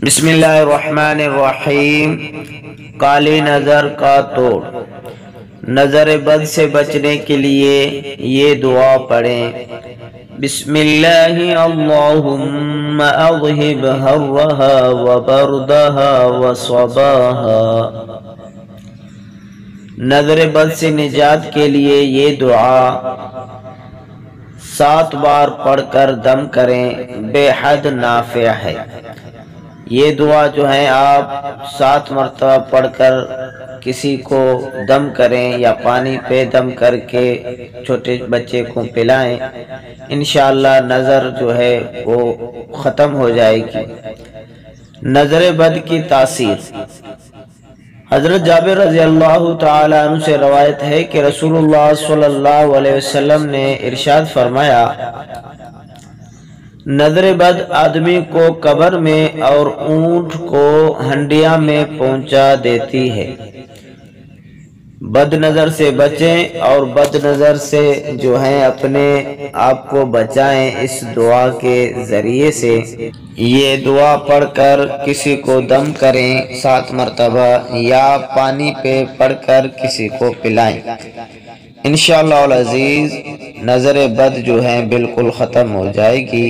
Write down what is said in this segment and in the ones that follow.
بسم اللہ الرحمن الرحیم۔ کالی نظر کا توڑ۔ نظر بد سے بچنے کے لیے یہ دعا پڑھیں۔ بسم اللہ اللہم اذہب حرہا وبردہا وصباہا۔ نظر بد سے نجات کے لیے یہ دعا 7 بار پڑھ کر دم کریں، بے حد نافع ہے۔ یہ دعا جو ہے آپ 7 مرتبہ پڑھ کر کسی کو دم کریں یا پانی پہ دم کر کے چھوٹے بچے کو پلائیں، انشاءاللہ نظر جو ہے وہ ختم ہو جائے گی۔ نظر بد کی تاثیر۔ حضرت جابر رضی اللہ تعالیٰ عنہ سے روایت ہے کہ رسول اللہ صلی اللہ علیہ وسلم نے ارشاد فرمایا، نظر بد آدمی کو قبر میں اور اونٹ کو ہنڈیا میں پہنچا دیتی ہے۔ بد نظر سے بچیں اور بد نظر سے جو ہیں اپنے آپ کو بچائیں اس دعا کے ذریعے سے۔ یہ دعا پڑھ کر کسی کو دم کریں 7 مرتبہ یا پانی پہ پڑھ کر کسی کو پلائیں، انشاءاللہ العزیز نظر بد جو ہے بالکل ختم ہو جائے گی۔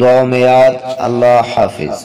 دعا میں یاد۔ اللہ حافظ۔